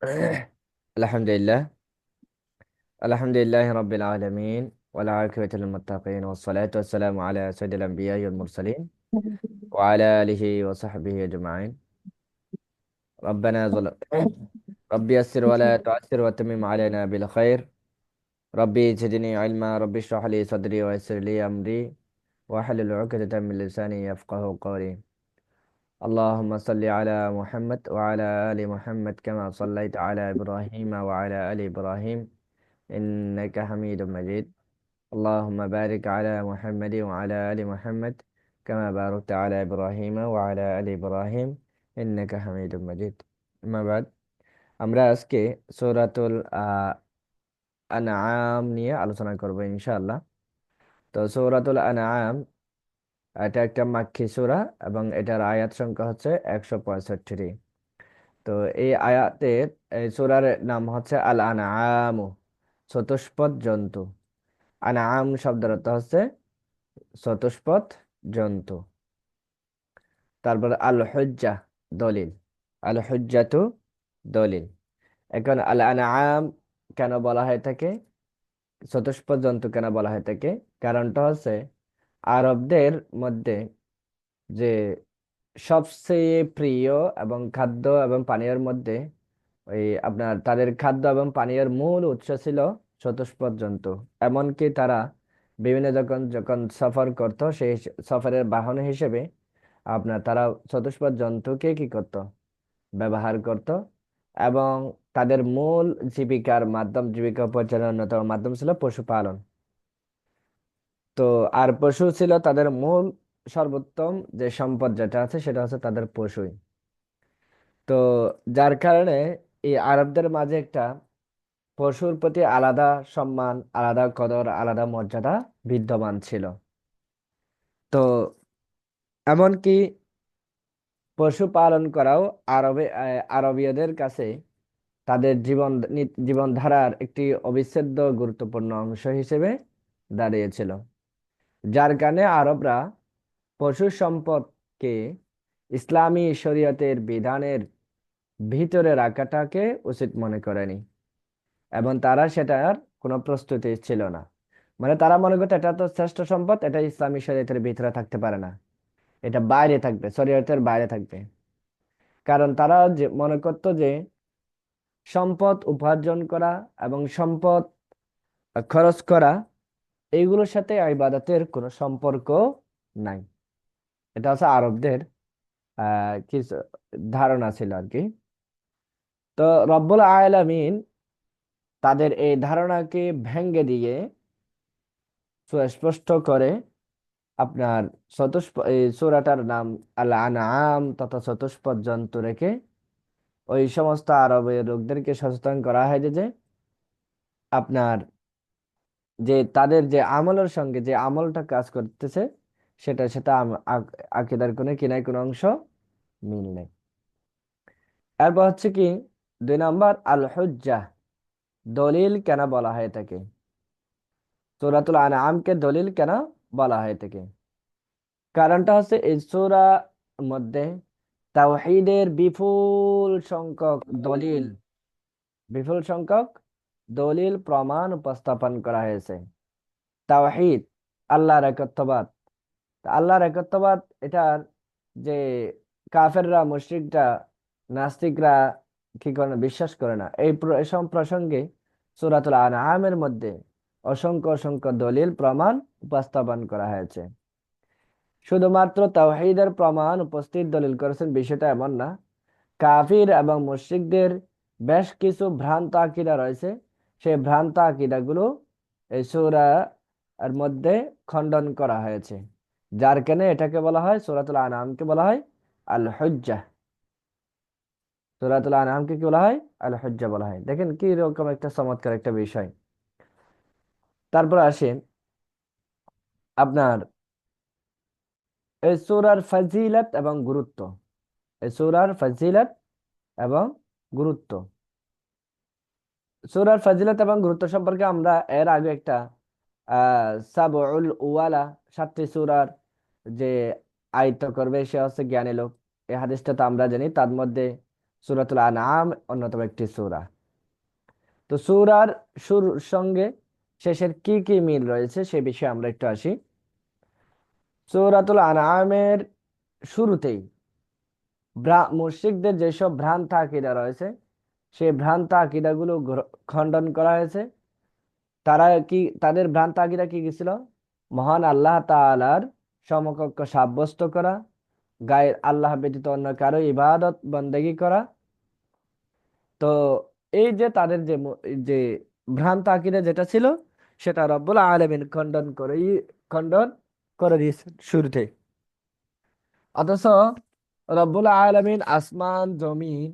الحمد لله. الحمد لله رب العالمين، والعاقبة للمتقين، والصلاة والسلام على سيد الأنبياء والمرسلين وعلى آله وصحبه أجمعين. ربنا ظلم ربي يسر ولا تعسر وتمم علينا بالخير. ربي زدني علما، ربي اشرح لي صدري ويسر لي أمري واحلل عقدة من لساني يفقه قولي. اللهم صل على محمد وعلى آل محمد كما صليت على إبراهيم وعلى آل إبراهيم إنك حميد مجيد. اللهم بارك على محمد وعلى آل محمد كما باركت على إبراهيم وعلى آل إبراهيم إنك حميد مجيد. أما بعد, আমরা আজকে সূরাতুল আনআম নিয়ে আলোচনা করব ইনশাআল্লাহ। তো সূরাতুল আনআম এটা একটা মাক্কি সূরা এবং এটার আয়াত সংখ্যা হচ্ছে 165। তো এই আয়াতের এই সূরার নাম হচ্ছে আল আনআম, চতুষ্পদ জন্তু। আনআম শব্দের অর্থ হচ্ছে চতুষ্পদ জন্তু। তারপর আল হুজ্জা, দলিল। আল হুজ্জাতু, দলিল। এখন আল আনআম কেন বলা হয় থাকে, চতুষ্পদ জন্তু কেন বলা হয় থাকে, কারণটা হচ্ছে আরবদের মধ্যে যে সবচেয়ে প্রিয় এবং খাদ্য এবং পানীয়ের মধ্যে ওই আপনার তাদের খাদ্য এবং পানীয়ের মূল উৎস ছিল চতুষ্পদ জন্তু। এমনকি তারা বিভিন্ন যখন যখন সফর করত, সেই সফরের বাহন হিসেবে আপনার তারা চতুষ্পদ জন্তুকে কি করত, ব্যবহার করত। এবং তাদের মূল জীবিকা উপার্জনের অন্যতম মাধ্যম ছিল পশুপালন। তো আর পশু ছিল তাদের মূল সর্বোত্তম যে সম্পদ যেটা আছে, সেটা হচ্ছে তাদের পশুই। তো যার কারণে এই আরবদের মাঝে একটা পশুর প্রতি আলাদা সম্মান, আলাদা কদর, আলাদা মর্যাদা বিদ্যমান ছিল। তো এমনকি পশু পালন করাও আরবীয়দের কাছে তাদের জীবনধারার একটি অবিচ্ছেদ্য গুরুত্বপূর্ণ অংশ হিসেবে দাঁড়িয়েছিল। যার কারণে আরবরা পশু সম্পদকে ইসলামী শরীয়তের বিধানের ভিতরে রাখাটাকে উচিত মনে করেনি, এবং তারা সেটার কোনো প্রস্তুতি ছিল না। মানে তারা মনে করতো এটা তো শ্রেষ্ঠ সম্পদ, এটা ইসলামী শরীয়তের ভিতরে থাকতে পারে না, এটা বাইরে থাকবে, শরীয়তের বাইরে থাকবে। কারণ তারা যে মনে করতো যে সম্পদ উপার্জন করা এবং সম্পদ খরচ করা, এইগুলোর সাথে ইবাদতের কোনো সম্পর্ক নাই। এটা হচ্ছে আরবদের কিছু ধারণা ছিল আর কি। তো রব্বুল আলামিন তাদের এই ধারণাকে ভেঙে দিয়ে সুস্পষ্ট করে আপনার এই সূরাটার নাম আল আনআম তথা চতুষ্পদ জন্তু রেখে ওই সমস্ত আরবের লোকদেরকে সচেতন করা হয় যে আপনার যে তাদের যে আমলের সঙ্গে যে আমলটা কাজ করতেছে, সেটা সেটা আকীদার কোনো কিনাই কোনো অংশ মিল নেই। এরপর হচ্ছে কি, 2 নম্বর আল হুজ্জাহ, দলিল কেন বলা হয় থাকে। সূরাতুল আনআমকে দলিল কেন বলা হয় থাকে, কারণটা হচ্ছে এই সূরা মধ্যে তাওহীদের বিপুল সংখ্যক দলিল প্রমাণ উপস্থাপন করা হয়েছে। তাওহীদ, আল্লাহর একত্ববাদ। আল্লাহর একত্ববাদ এটার যে কাফেররা, মুশরিকরা, নাস্তিকরা কি করে না, বিশ্বাস করে না। এসব প্রসঙ্গে সূরাতুল আনআমের মধ্যে অসংখ্য অসংখ্য দলিল প্রমাণ উপস্থাপন করা হয়েছে। শুধুমাত্র তাওহীদের প্রমাণ উপস্থিত দলিল করেছেন বিষয়টা এমন না, কাফির এবং মুশরিকদের বেশ কিছু ভ্রান্ত আকীদা রয়েছে। সেই ভ্রান্ত আকীদাগুলো এই সূরা এর মধ্যে খণ্ডন করা হয়েছে। যার কারণে এটাকে বলা হয়, সূরাতুল আনআমকে বলা হয় আল হুজ্জাহ। সূরাতুল আনআমকে কি বলা হয়? আল হুজ্জাহ বলা হয়। দেখেন কি রকম একটা চমৎকার একটা বিষয়। তারপর আসেন আপনার এই সূরার ফজিলত এবং গুরুত্ব। এই সূরার ফজিলত এবং গুরুত্ব, সূরার ফজিলত এবং গুরুত্ব সম্পর্কে আমরা এর আগে একটা সাবউল উওয়ালা, 7টি সূরার যে আয়ত্ত করবে সে হচ্ছে জ্ঞানী লোক, এই হাদিসটা তো আমরা জানি। তার মধ্যে সূরাতুল আনআম অন্যতম একটি সূরা। তো সূরার শুরুর সঙ্গে শেষের কি কি মিল রয়েছে সে বিষয়ে আমরা একটু আসি। সূরাতুল আনআমের শুরুতেই মুশরিকদের যেসব ভ্রান্ত আকীদা রয়েছে সেই ভ্রান্ত আকীদাগুলো খণ্ডন করা হয়েছে। তারা কি, তাদের ভ্রান্ত আকীদা কি কি ছিল? মহান আল্লাহ তাআলার সমকক্ষ সাব্যস্ত করা, গায়ের আল্লাহ ব্যতীত অন্য কারো ইবাদত বন্দেগী করা। তো এই যে তাদের যে যে ভ্রান্ত আকীদা যেটা ছিল সেটা রব্বুল আলামিন খণ্ডন করে দিয়েছেন শুরুতে। অথচ রব্বুল আলামিন আসমান জমিন,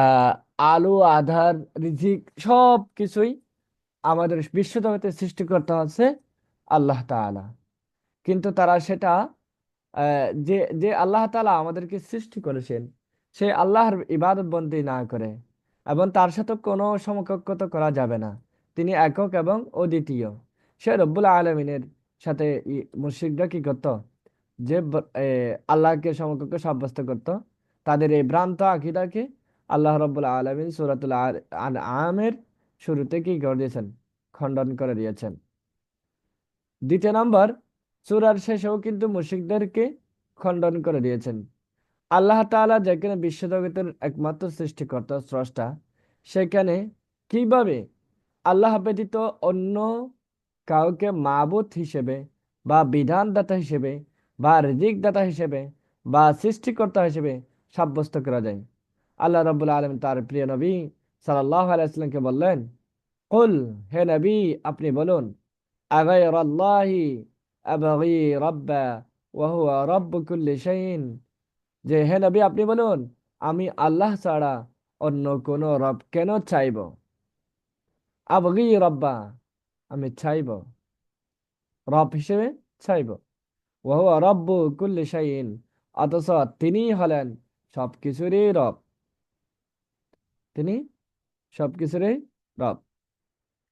আহ আলো আধার, রিজিক সব কিছুই আমাদের বিশ্বজগতে সৃষ্টিকর্তা হচ্ছে আল্লাহ তাআলা। কিন্তু তারা সেটা যে যে আল্লাহ তাআলা আমাদেরকে সৃষ্টি করেছেন সেই আল্লাহর ইবাদত বন্দি না করে, এবং তার সাথে কোনো সমকক্ষতা করা যাবে না। তিনি একক এবং অদ্বিতীয়। সে রব্বুল আলমিনের সাথে মুশরিকরা কি করত? যে আল্লাহকে সমকক্ষ সাব্যস্ত করত। তাদের এই ভ্রান্ত আকীদাকে আল্লাহ রব্বুল আলমিন সূরাতুল আনআমের শুরুতে কি করে দিয়েছেন? খণ্ডন করে দিয়েছেন। দ্বিতীয় নম্বর, সূরার শেষেও কিন্তু মুশরিকদেরকে খণ্ডন করে দিয়েছেন। আল্লাহ তাআলা যেখানে বিশ্বজগতের একমাত্র সৃষ্টিকর্তা স্রষ্টা, সেখানে কিভাবে আল্লাহ ব্যতীত অন্য কাউকে মাবুদ হিসেবে বা বিধানদাতা হিসেবে বা রিজিক দাতা হিসেবে বা সৃষ্টিকর্তা হিসেবে সাব্যস্ত করা যায়? আল্লাহ রাব্বুল আলামিন তার প্রিয় নবী সাল্লাল্লাহু আলাইহি ওয়াসাল্লামকে বললেন, কুল, হে নবী আপনি বলুন, আগায়রাল্লাহি আবগী রাব্বা ওয়া হুয়া রাব্বু কুল্লি শাইইন, যে হে নবী আপনি বলুন, আমি আল্লাহ ছাড়া অন্য কোন রব কেন চাইব? আবগী রব্বা, আমি চাইব, রব হিসেবে চাইব। ওয়া হুয়া রাব্বু কুল্লি শাইইন, অথচ তিনি হলেন সবকিছুরই রব। তিনি সবকিছুরই রব।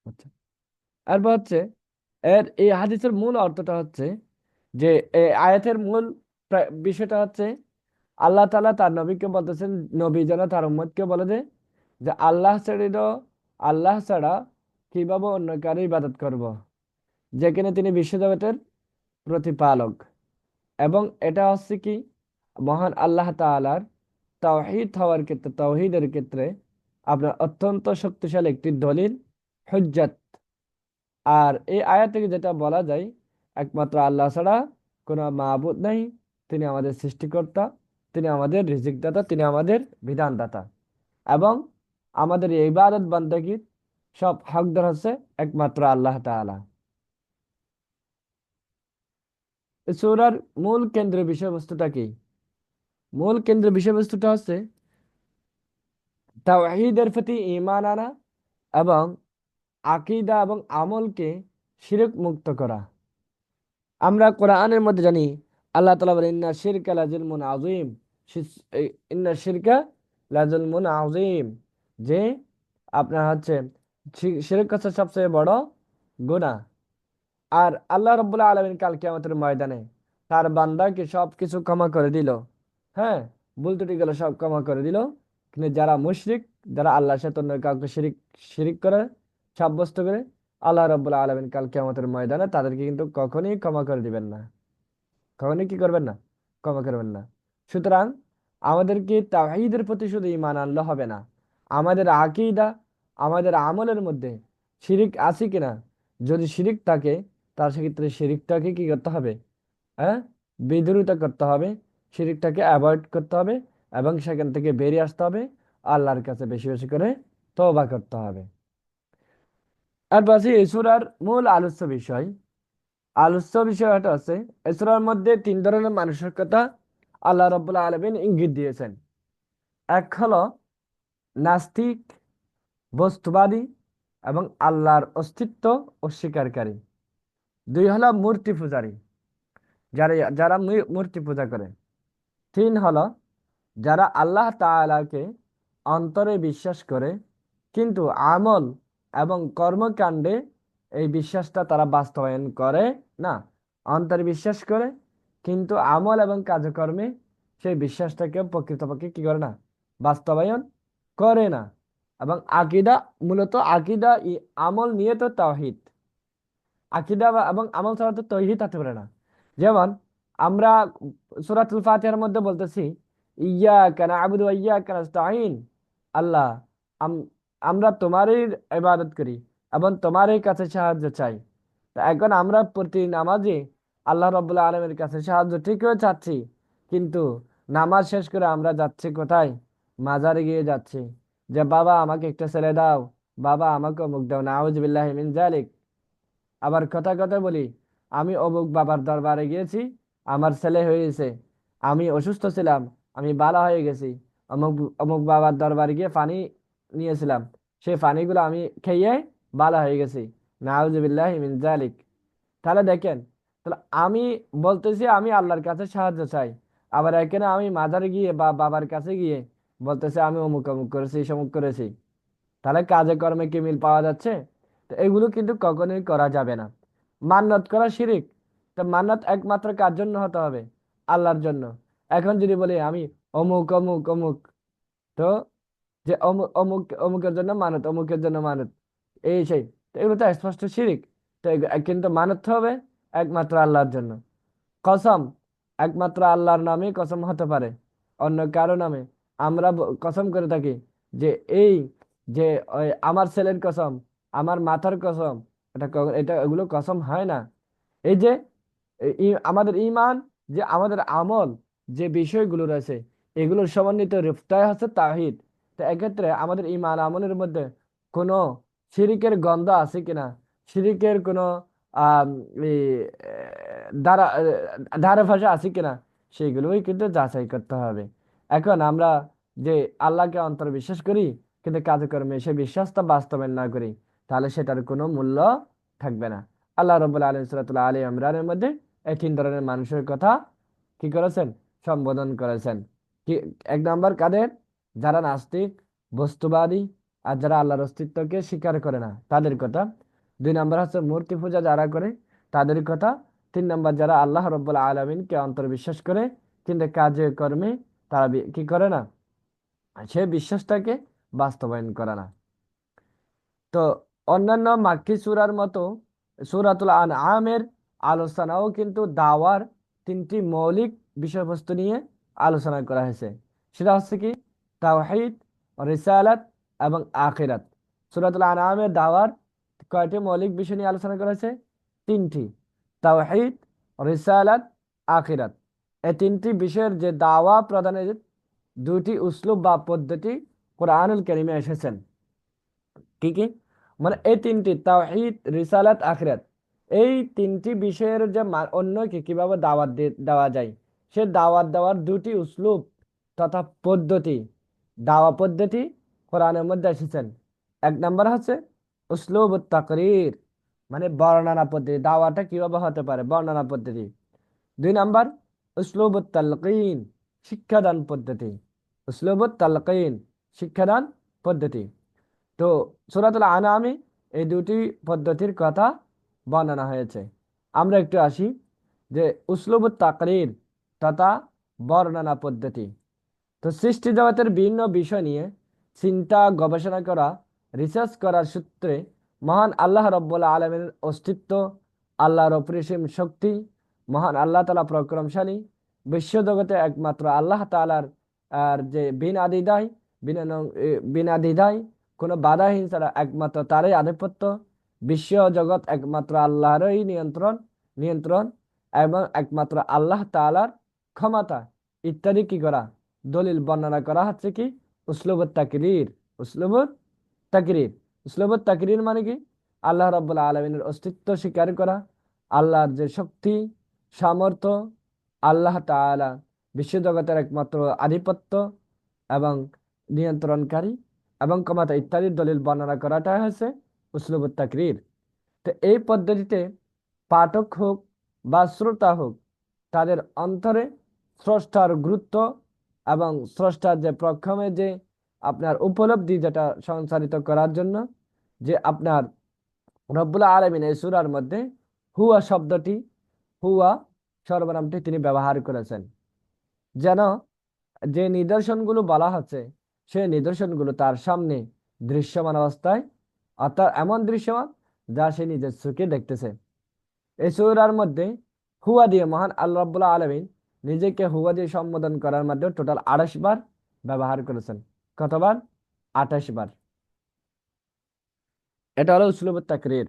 আচ্ছা, এরপর হচ্ছে এই হাদিসের মূল অর্থটা হচ্ছে যে এই আয়াতের মূল বিষয়টা হচ্ছে আল্লাহ তাআলা তার নবীকে বলতেছেন, নবী যেন তার উম্মতকে বলে দে যে আল্লাহ ছাড়া কিভাবে অন্য কারো ইবাদত করব, যেখানে তিনি বিশ্বজগতের প্রতিপালক। এবং এটা হচ্ছে কি, মহান আল্লাহ তাআলার তাওহীদ হওয়ার ক্ষেত্রে, তাওহীদের ক্ষেত্রে আপনার অত্যন্ত শক্তিশালী একটি দলিল, হুজ্জাত। আর এই আয়াত থেকে যেটা বলা যায়, একমাত্র আল্লাহ ছাড়া কোনো মাবুদ নাই। তিনি আমাদের সৃষ্টিকর্তা, তিনি আমাদের রিজিকদাতা, তিনি আমাদের বিধানদাতা, এবং আমাদের এই ইবাদত বান্দাগির সব হকদার হচ্ছে একমাত্র আল্লাহ তাআলা। এই সূরার মূল কেন্দ্রীয় বিষয়বস্তুটা কি? মূল কেন্দ্রীয় বিষয়বস্তুটা হচ্ছে তাওহীদের প্রতি ঈমান আনা এবং আকীদা এবং আমলকে শিরক মুক্ত করা। আমরা কোরআনের মধ্যে জানি আল্লাহ তাআলা বলেন, ইন্না শিরকা লাযুলমুন আযীম, ইন্না শিরকা লাযুলমুন আযীম, যে আপনার হচ্ছে শিরক হচ্ছে সবচেয়ে বড় গুনাহ। আর আল্লাহ রাব্বুল আলামিন কাল কিয়ামতের ময়দানে তার বান্দাকে সবকিছু ক্ষমা করে দিল। হ্যাঁ, ভুল ত্রুটি গেল সব ক্ষমা করে দিল, কিন্তু যারা মুশরিক, যারা আল্লাহর সাথে অন্য কাউকে শিরিক শিরিক করে, সাব্যস্ত করে, আল্লাহ রাব্বুল আলামিন কাল কিয়ামতের ময়দানে তাদেরকে কিন্তু কখনোই ক্ষমা করে দিবেন না। কখনোই কি করবেন না? ক্ষমা করবেন না। সুতরাং আমাদেরকে তাওহীদের প্রতি শুধু ঈমান আনলে হবে না, আমাদের আকীদা, আমাদের আমলের মধ্যে শিরিক আছে কিনা, যদি শিরিক থাকে তার সেক্ষেত্রে শিরিকটাকে কি করতে হবে? হ্যাঁ, বিদ্রোহিতা করতে হবে, শিরিকটাকে অ্যাভয়েড করতে হবে, এবং সেখান থেকে বেরিয়ে আসতে হবে, আল্লাহর কাছে বেশি বেশি করে তওবা করতে হবে। আর বাসি এই সূরার মূল আলোচ্য বিষয়টা আছে, এই সূরার মধ্যে তিন ধরনের মানুষের কথা আল্লাহ রাব্বুল আলামিন ইঙ্গিত দিয়েছেন। এক হলো নাস্তিক, বস্তুবাদী এবং আল্লাহর অস্তিত্ব অস্বীকারী। দুই হলো মূর্তি পূজারী, যারা যারা মূর্তি পূজা করে। তিন হলো যারা আল্লাহ তাআলাকে অন্তরে বিশ্বাস করে কিন্তু আমল এবং কর্মকাণ্ডে এই বিশ্বাসটা তারা বাস্তবায়ন করে না। অন্তরে বিশ্বাস করে কিন্তু আমল এবং কাজকর্মে সেই বিশ্বাসটাকে প্রকৃতপক্ষে কি করে না? বাস্তবায়ন করে না। এবং আকীদা, মূলত আকীদা আমল নিয়ে তো তাওহীদ, আকীদা এবং আমল ছাড়া তো তাওহীদ হতে পারে না। যেমন আমরা সূরাতুল ফাতিহার মধ্যে বলতেছি ইয়্যাকা না'বুদু ওয়া ইয়্যাকা নাস্তাঈন, আল্লাহ আম- আমরা তোমারই ইবাদত করি এবং তোমারই কাছে সাহায্য চাই। তো এখন আমরা প্রতি নামাজে আল্লাহ রাব্বুল আলামিনের কাছে সাহায্য ঠিকই চাচ্ছি, কিন্তু নামাজ শেষ করে আমরা যাচ্ছি কোথায়? মাজারে গিয়ে যাচ্ছি, যে বাবা আমাকে একটা ছেলে দাও, বাবা আমাকে অমুক দাও, নাউজুবিল্লাহি মিন জালিক। আবার কথা কথা বলি, আমি অমুক বাবার দরবারে গিয়েছি, আমার ছেলে হয়েছে, আমি অসুস্থ ছিলাম, আমি ভালো হয়ে গেছি, অমুক অমুক বাবার দরবারে গিয়ে পানি নিয়েছিলাম, সেই পানিগুলো আমি খেয়ে ভালো হয়ে গেছি, নাউজুবিল্লাহি মিন জালিক। তাহলে দেখেন, তাহলে আমি বলতেছি আমি আল্লাহর কাছে সাহায্য চাই, আবার এখানে আমি মাজারে গিয়ে বা বাবার কাছে গিয়ে বলতেছে আমি অমুক অমুক করেছি সমুক করেছি। তাহলে কাজে কর্মে কি মিল পাওয়া যাচ্ছে? তো এগুলো কিন্তু কখনোই করা যাবে না। মান্নত করা শিরিক। তো মান্নত একমাত্র কার জন্য হতে হবে? আল্লাহর জন্য। এখন যদি বলি আমি অমুক অমুক অমুক, তো যে অমুক অমুক অমুকের জন্য মানত, অমুকের জন্য মানত, এই সেই, তো এগুলো তো স্পষ্ট শিরিক। তো কিন্তু মানত হবে একমাত্র আল্লাহর জন্য। কসম একমাত্র আল্লাহর নামে কসম হতে পারে, অন্য কারো নামে আমরা কসম করে থাকি যে এই যে ওই আমার ছেলের কসম, আমার মাথার কসম, এটা এগুলো কসম হয় না। এই যে আমাদের ঈমান, যে আমাদের আমল, যে বিষয়গুলো রয়েছে, এগুলোর সমন্বিত রূপটাই হচ্ছে তাওহীদ। তো এক্ষেত্রে আমাদের ঈমান আমলের মধ্যে কোনো শিরিকের গন্ধ আছে কিনা, শিরিকের কোনো আহ দ্বারা ধারে ভাষা আছে কিনা, সেগুলোই কিন্তু যাচাই করতে হবে। এখন আমরা যে আল্লাহকে অন্তর বিশ্বাস করি, কিন্তু কাজকর্মে সে বিশ্বাসটা বাস্তবায়ন না করি, তাহলে সেটার কোনো মূল্য থাকবে না। আল্লাহ রব্বুল আলামিন সূরাতুল আলী ইমরানের মধ্যে এই তিন ধরনের মানুষের কথা কি করেছেন? সম্বোধন করেছেন। কি? এক নাম্বার কাদের? যারা নাস্তিক, বস্তুবাদী, আর যারা আল্লাহর অস্তিত্বকে স্বীকার করে না তাদের কথা। দুই নাম্বার হচ্ছে মূর্তি পূজা যারা করে তাদের কথা। তিন নাম্বার যারা আল্লাহ রব্বুল আলামিনকে অন্তর্বিশ্বাস করে, কিন্তু কাজে কর্মে তারা কি করে না, সে বিশ্বাসটাকে বাস্তবায়ন করে না। তো অন্যান্য মাক্কি সূরার মতো সূরাতুল আনআমের আলোচনাও কিন্তু দাওয়ার তিনটি মৌলিক বিষয়বস্তু নিয়ে আলোচনা করা হয়েছে। সেটা হচ্ছে কি? তাওহীদ, রিসালাত এবং আখিরাত। সূরাতুল আনআমের দাওয়ার কয়টি মৌলিক বিষয় নিয়ে আলোচনা করা হয়েছে? তিনটি। তাওহীদ, রিসালাত, আখিরাত। এই তিনটি বিষয়ের যে দাওয়া প্রদানের দুটি উসলুব বা পদ্ধতি কোরআনুল কারীমে এসেছেন। কি কি? মানে এই তিনটি তাওহীদ, রিসালাত, আখিরাত, এই তিনটি বিষয়ের যে অন্যকে কিভাবে দাওয়াত দেওয়া যায়, সে দাওয়াত দেওয়ার দুটি উসলুব তথা পদ্ধতি, দাওয়া পদ্ধতি কোরআনের মধ্যে এসেছেন। এক নাম্বার হচ্ছে উসলুব তাকরীর, মানে বর্ণনা পদ্ধতি, দাওয়াটা কিভাবে হতে পারে বর্ণনা পদ্ধতি। দুই নাম্বার উসলুব তালকিন, শিক্ষাদান পদ্ধতি। উসলুব তালকিন, শিক্ষাদান পদ্ধতি। তো সূরাতুল আনআমে এই দুটি পদ্ধতির কথা বর্ণনা হয়েছে। আমরা একটু আসি যে উসলুবুত তাকরীর তথা বর্ণনা পদ্ধতি। তো সৃষ্টি জগতের বিভিন্ন বিষয় নিয়ে চিন্তা গবেষণা করা, রিসার্চ করার সূত্রে মহান আল্লাহ রব্বুল আলমের অস্তিত্ব, আল্লাহর অপরিসীম শক্তি, মহান আল্লাহ তাআলা পরাক্রমশালী, বিশ্বজগতে একমাত্র আল্লাহ তাআলার আর যে বিনা দ্বিধায়, বিনা বিনা দ্বিধায় কোনো বাধাহীন ছাড়া একমাত্র তারই আধিপত্য, বিশ্ব জগৎ একমাত্র আল্লাহরই নিয়ন্ত্রণ এবং একমাত্র আল্লাহ তাআলার ক্ষমতা ইত্যাদি কি করা, দলিল বর্ণনা করা হচ্ছে কি? উসলুবুত তাকরীর। উসলুবুত তাকরীর। উসলুবুত তাকরীর মানে কি? আল্লাহ রাব্বুল আলামিনের অস্তিত্ব স্বীকার করা, আল্লাহর যে শক্তি, সামর্থ্য, আল্লাহ তাআলা বিশ্বজগতের একমাত্র আধিপত্য এবং নিয়ন্ত্রণকারী এবং ক্ষমতা ইত্যাদির দলিল বর্ণনা করাটা হচ্ছে উসলুবুত তাকরীর। তো এই পদ্ধতিতে পাঠক হোক বা শ্রোতা হোক, তাদের অন্তরে স্রষ্টার গুরুত্ব এবং স্রষ্টার যে প্রক্ষমে যে আপনার উপলব্ধি, যেটা সংসারিত করার জন্য যে আপনার রব্বুল আলামিন এই সূরার মধ্যে হুয়া শব্দটি, হুয়া সর্বনামটি তিনি ব্যবহার করেছেন, যেন যে নিদর্শনগুলো বলা হচ্ছে সে নিদর্শনগুলো তার সামনে দৃশ্যমান অবস্থায়, অর্থাৎ এমন দৃশ্যমান যা সে নিজের চোখে দেখতেছে। এই সূরার মধ্যে হুয়া দিয়ে মহান আল্লাহ রাব্বুল আলামিন নিজেকে হুয়া দিয়ে সম্বোধন করার মাধ্যমে টোটাল 28 বার ব্যবহার করেছেন। কতবার? 28 বার। এটা হলো উসলুবুত তাকরীর।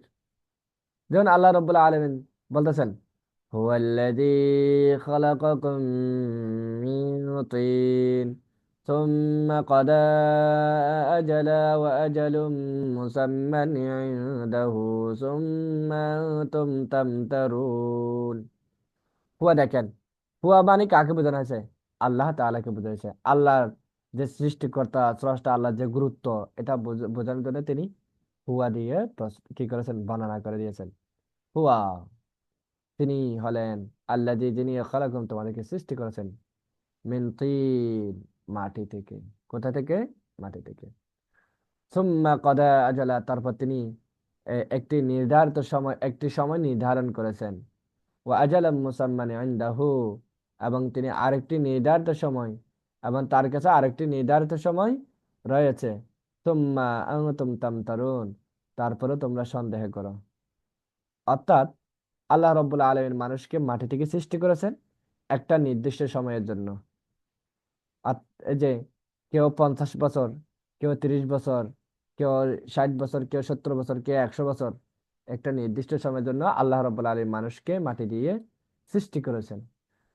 যেমন আল্লাহ রাব্বুল আলামিন বলতেছেন, হুয়াল্লাযী খালাকাকুম মিন তিন সুম্মা ক্বাদা আজালা ওয়া আজালুম মুসাম্মান ইনদাহু সুম্মা আনতুম তামতারুন। হুয়া দেখেন, হুয়া মানে কাকে বোঝানো হয়েছে? আল্লাহ তাআলাকে বোঝানো হয়েছে। আল্লাহর যে সৃষ্টিকর্তা স্রষ্টা, আল্লাহর যে গুরুত্ব, এটা বোঝানোর জন্য তিনি হুয়া দিয়ে কি করেছেন? বর্ণনা করে দিয়েছেন। হুয়া, তিনি হলেন আল্লাযী, যিনি খালাকুম, তোমাদেরকে সৃষ্টি করেছেন, মিন তিন, মাটি থেকে। কোথা থেকে? মাটি থেকে। সুম্মা কদা আজালা, তারপর তিনি একটি নির্ধারিত সময়, একটি সময় নির্ধারণ করেছেন। ও আজালাম মুসাম্মান ইনদাহু, এবং তিনি আরেকটি নির্ধারিত সময়, এবং তার কাছে আরেকটি নির্ধারিত সময় রয়েছে। সুম্মা আনতুম তামতারুন, তারপরে তোমরা সন্দেহ করো। অর্থাৎ আল্লাহ রব্বুল আলামিন মানুষকে মাটি থেকে সৃষ্টি করেছেন একটা নির্দিষ্ট সময়ের জন্য। এই যে কেউ 50 বছর, কেউ 30 বছর, কেউ 60 বছর, কেউ 70 বছর, কেউ 100 বছর, একটা নির্দিষ্ট সময়ের জন্য আল্লাহ রব্বুল আলামিন মানুষকে মাটি দিয়ে সৃষ্টি করেছেন।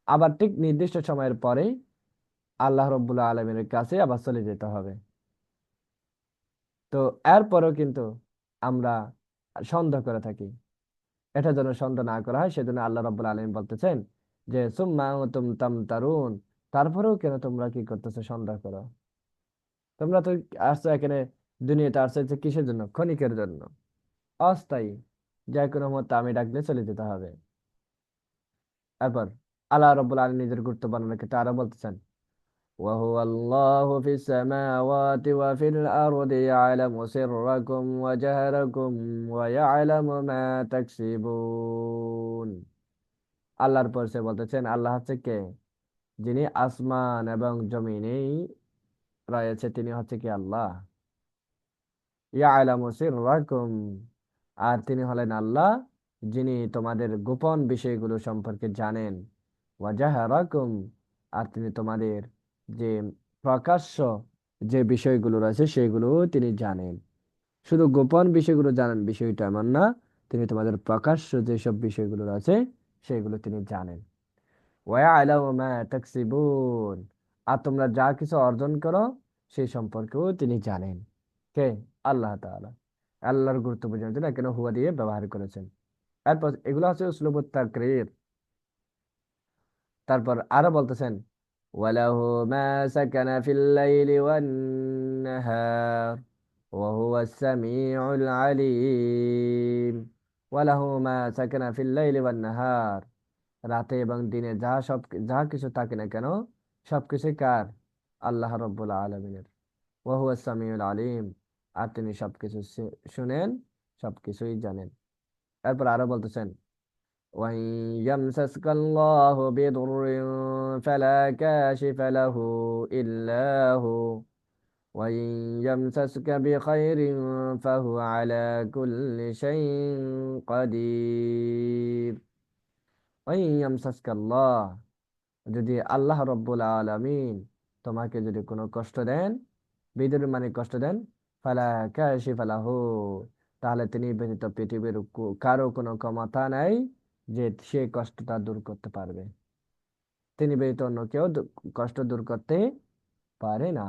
আবার ঠিক নির্দিষ্ট সময়ের পরেই আল্লাহ রব্বুল আলামিনের কাছে আবার চলে যেতে হবে। তো এরপরেও কিন্তু আমরা সন্দেহ করে থাকি। এটা যেন সন্দেহ না করা হয়, সেজন্য আল্লাহ রাব্বুল আলামিন বলতেছেন যে সুম্মা আনতুম তামতারুন, তারপরেও কেন তোমরা কি করতেছো? সন্দেহ করো। তোমরা তো আসছো এখানে, দুনিয়াতে আসছো হচ্ছে কিসের জন্য? ক্ষণিকের জন্য, অস্থায়ী। যে কোনো মুহূর্তে আমি ডাকলে চলে যেতে হবে। এরপর আল্লাহ রাব্বুল আলামিন নিজের গুরুত্ব বর্ণনার ক্ষেত্রে আরো বলতেছেন, وهو الله في السماوات وفي الأرض يعلم سركم وجهركم ويعلم ما تكسبون। আল্লাহর পর সে বলতেছেন, আল্লাহ হচ্ছে কে? যিনি আসমান এবং জমিনেই রয়েছে, তিনি হচ্ছে কি? আল্লাহ। ইয়ালামু সিররাকুম, আর তিনি হলেন আল্লাহ যিনি তোমাদের গোপন বিষয়গুলো সম্পর্কে জানেন। ওয়াজাহারাকুম, আর তিনি তোমাদের যে প্রকাশ্য যে বিষয়গুলো রয়েছে সেগুলো তিনি জানেন। শুধু গোপন বিষয়গুলো জানেন বিষয়টা এমন না, তিনি তোমাদের প্রকাশ্য যেসব বিষয়গুলো রয়েছে সেগুলো তিনি জানেন। ওয়া'আলামু মা তাকসিবুন, আর তোমরা যা কিছু অর্জন করো সেই সম্পর্কেও তিনি জানেন। কে? আল্লাহ তাআলা। আল্লাহর গুরুত্ব বোঝানোর জন্য কেন হুয়া দিয়ে ব্যবহার করেছেন। এরপর এগুলো হচ্ছে উসলুবুত তাকরীর। তারপর আরো বলতেছেন, ওয়ালাহু মা সাকানা ফিল লাইলি ওয়ান নাহার ওয়া হুয়াস সামিউল আলিম। ওয়ালাহু মা সাকানা ফিল লাইলি ওয়ান নাহার, রাতে এবং দিনে যা কিছু থাকে না কেন, সবকিছু কার? আল্লাহ রব্বুল আলমিনের। ওয়া হুয়াস সামিউল আলিম, আর তিনি সবকিছু শুনেন, সবকিছুই জানেন। এরপর আরো বলতেছেন, وَإِن يَمْسَسْكَ اللَّهُ بِضُرٍّ فَلَا كَاشِفَ لَهُ إِلَّا هُوَ وَإِن يَمْسَسْكَ بِخَيْرٍ فَهُوَ عَلَى كُلِّ شَيْءٍ قَدِيرٌ। وَإِن يَمْسَسْكَ اللَّهُ, যদি আল্লাহ রব্বুল আলামিন তোমাকে যদি কোনো কষ্ট দেন, বিদুর মানে কষ্ট দেন, ফালা কাশিফা লাহু, তাহলে তিনি ব্যতীত পৃথিবীর কারো কোনো ক্ষমতা নাই যে সে কষ্টটা দূর করতে পারবে। তিনি ব্যতীত অন্য কেউ কষ্ট দূর করতে পারে না।